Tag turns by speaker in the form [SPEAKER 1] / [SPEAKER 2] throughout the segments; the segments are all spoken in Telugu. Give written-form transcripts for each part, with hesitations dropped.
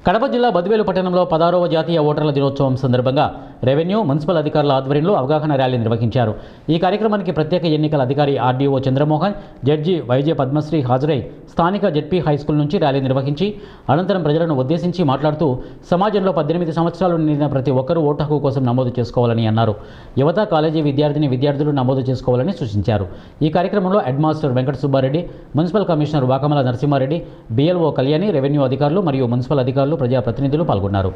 [SPEAKER 1] కడప జిల్లా బద్వేలు పట్టణంలో 16వ జాతీయ ఓటర్ల దినోత్సవం సందర్భంగా రెవెన్యూ మున్సిపల్ అధికారుల ఆధ్వర్యంలో అవగాహన ర్యాలీ నిర్వహించారు. ఈ కార్యక్రమానికి ప్రత్యేక ఎన్నికల అధికారి RDO Chandramohan, judge YJ Padmashri హాజరై స్థానిక జెడ్పీ హైస్కూల్ నుంచి ర్యాలీ నిర్వహించి అనంతరం ప్రజలను ఉద్దేశించి మాట్లాడుతూ సమాజంలో 18 సంవత్సరాలు నిండిన ప్రతి ఒక్కరూ ఓటు హక్కు కోసం నమోదు చేసుకోవాలని అన్నారు. యువత, కాలేజీ విద్యార్థులు నమోదు చేసుకోవాలని సూచించారు. ఈ కార్యక్రమంలో head master Venkata Subbareddy, municipal commissioner Vakamala Narasimhareddy, BLO Kalyani, revenue అధికారులు మరియు మున్సిపల్ అధికారులు, ప్రజాప్రతినిధులు పాల్గొన్నారు.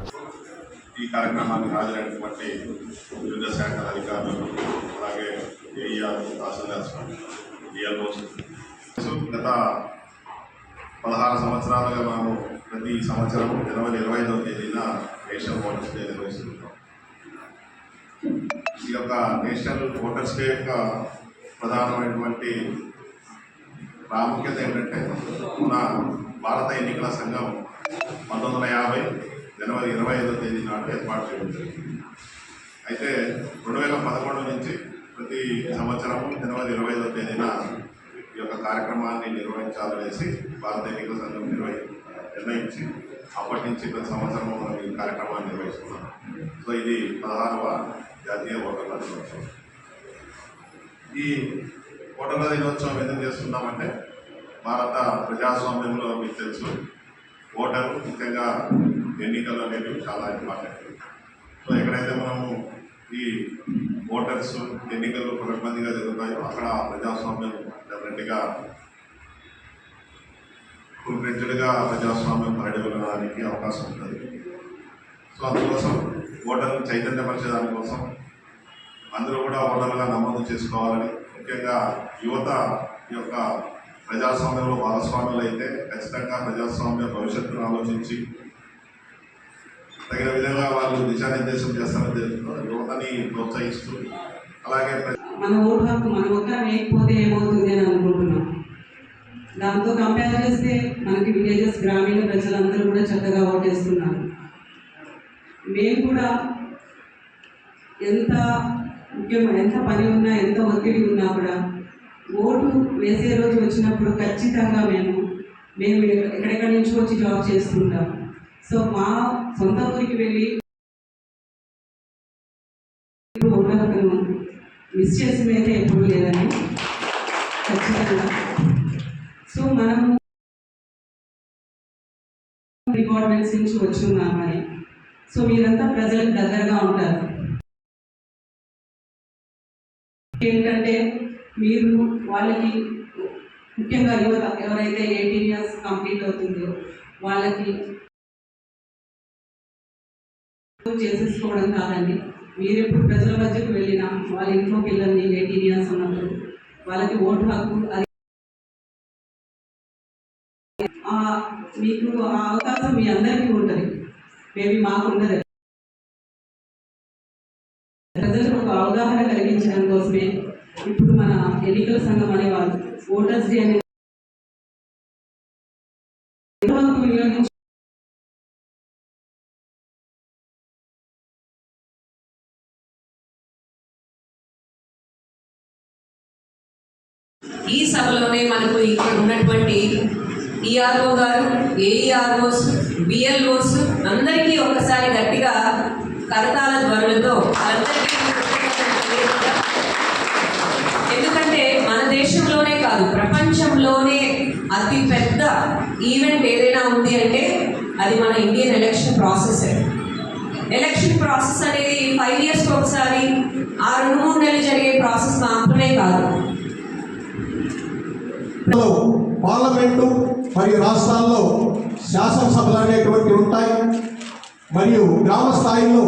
[SPEAKER 2] ఈ కార్యక్రమానికి హాజరైనటువంటి వివిధ శాఖల అధికారులు, అలాగే ఏఈఆర్, తహసీల్దార్స్, బిఎల్ఓస్, గత 16 సంవత్సరాలుగా మేము ప్రతి సంవత్సరం జనవరి 25వ తేదీన నేషనల్ ఓటర్స్ డే నిర్వహిస్తున్నాం. ఈ యొక్క నేషనల్ ఓటర్స్ డే యొక్క ప్రధానమైనటువంటి ప్రాముఖ్యత ఏంటంటే, మన భారత ఎన్నికల సంఘం 1950 జనవరి 25వ తేదీ నాడు ఏర్పాటు చేయడం జరిగింది. అయితే 2011 నుంచి ప్రతి సంవత్సరం జనవరి 25వ తేదీన ఈ యొక్క కార్యక్రమాన్ని నిర్వహించాలనేసి భారత ఎన్నికల సంఘం నిర్ణయించి అప్పటి నుంచి ప్రతి సంవత్సరం మనం ఈ కార్యక్రమాన్ని నిర్వహిస్తున్నాం. సో ఇది 16వ జాతీయ ఓటర్ల దినోత్సవం. ఈ ఓటర్ల దినోత్సవం ఎందుకు చేస్తున్నామంటే, భారత ప్రజాస్వామ్యంలో మీకు తెలుసు, ఓటరు ముఖ్యంగా ఎన్నికలు అనేవి చాలా ఇంపార్టెంట్. సో ఎక్కడైతే మనము ఈ ఓటర్స్ ఎన్నికలు పకడ్బందీగా జరుగుతాయో అక్కడ ప్రజాస్వామ్యం డెఫినెట్గా ఫుల్‌ఫ్లెడ్జ్డ్‌గా ప్రజాస్వామ్యం పరిడవిల్లడానికి అవకాశం ఉంటుంది. సో అందుకోసం ఓటర్లు చైతన్యపరిచేదానికోసం అందరూ కూడా ఓటర్లుగా నమోదు చేసుకోవాలని, ముఖ్యంగా యువత యొక్క ప్రజాస్వామ్యంలో భాగస్వాములు అయితే ఖచ్చితంగా ప్రజాస్వామ్య భవిష్యత్తును ఆలోచించి తగిన విధంగా వాళ్ళు దిశానిర్దేశం చేస్తారని తెలుస్తూ యువతని ప్రోత్సహిస్తూ, అలాగే
[SPEAKER 3] మన ఓటు హక్కు మన ఒక్క లేకపోతే ఏమవుతుంది అని అనుకుంటున్నాం. దాంతో కంపేర్ చేస్తే మనకి విలేజెస్, గ్రామీణ ప్రజలందరూ కూడా చక్కగా ఓటేస్తున్నారు. మేము కూడా ఎంత పని ఉన్నా, ఎంత ఒత్తిడి ఉన్నా కూడా ఓటు వేసే రోజు వచ్చినప్పుడు ఖచ్చితంగా మేము ఎక్కడెక్కడి నుంచి వచ్చి జాబ్ చేస్తుంటాం. సో మా సొంత ఊరికి వెళ్ళి ఓటు హక్కును మిస్ చేసింది అయితే ఎప్పుడు లేదని ఖచ్చితంగా. సో మనము డిపార్ట్మెంట్స్ నుంచి వచ్చున్నామని, సో మీరంతా ప్రజలకు దగ్గరగా ఉంటారు. ఏంటంటే మీరు వాళ్ళకి, ముఖ్యంగా యువత ఎవరైతే 18 years కంప్లీట్ అవుతుందో వాళ్ళకి చేసేసుకోవడం కాదండి. మీరు ఎప్పుడు ప్రజల మధ్యకు వెళ్ళినా వాళ్ళ ఇంట్లో పిల్లల్ని 18 years ఉన్నప్పుడు వాళ్ళకి ఓటు హక్కు, అది మీకు ఆ అవకాశం మీ అందరికీ ఉంటుంది, మేబీ మాకు ఉండదు. ప్రజలకు ఒక అవగాహన కలిగించడం కోసమే ఇప్పుడు మన ఎన్నికల సంఘం అనేవాళ్ళు ఓటర్స్ డే అనే వినియోగించి
[SPEAKER 4] ఈ సభలోనే మనకు ఇక్కడ ఉన్నటువంటి ఈఆర్ఓ గారు, ఏఈఆర్ఓస్, బిఎల్ఓస్ అందరికీ ఒకసారి గట్టిగా కరతాళ ధ్వనులతో ఎందుకంటే మన దేశంలోనే కాదు ప్రపంచంలోనే అతి పెద్ద ఈవెంట్ ఏదైనా ఉంది అంటే అది మన Indian election process. Election process అనేది 5 years ఒకసారి, 2-3 నెలలు జరిగే ప్రాసెస్ మాత్రమే కాదు.
[SPEAKER 5] పార్లమెంటు మరియు రాష్ట్రాల్లో శాసనసభలు అనేటువంటి ఉంటాయి, మరియు గ్రామ స్థాయిలో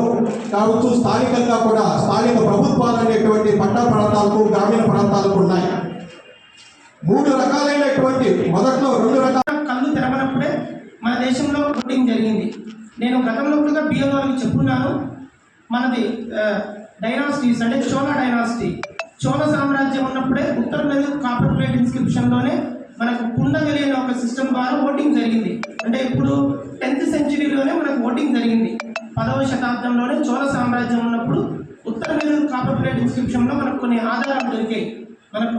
[SPEAKER 5] కావచ్చు, స్థానికంగా కూడా స్థానిక ప్రభుత్వాలు అనేటువంటి పట్టణ ప్రాంతాలకు, గ్రామీణ ప్రాంతాలకు ఉన్నాయి. 3 రకాలైనటువంటి, మొదట్లో 2 రకాల
[SPEAKER 6] కళ్ళు తెరవనప్పుడే మన దేశంలో ఓటింగ్ జరిగింది. నేను గతంలో కూడా బిఎల్ఓకి చెప్పున్నాను. మనది డైనాసిటీస్ అంటే చోళ డైనాసిటీ, చోళ సామ్రాజ్యం ఉన్నప్పుడే ఉత్తర నది కాపర్ ప్లేట్ ఇన్స్క్రిప్షన్లోనే మనకు కుండగలి అనే ఒక సిస్టమ్ ద్వారా ఓటింగ్ జరిగింది. అంటే ఇప్పుడు 10th centuryలోనే మనకు ఓటింగ్ జరిగింది. 10వ శతాబ్దంలోనే చోళ సామ్రాజ్యం ఉన్నప్పుడు ఉత్తర నది కాపర్ ప్లేట్ ఇన్స్క్రిప్షన్లో మనకు కొన్ని ఆధారాలు దొరికాయి. మనకు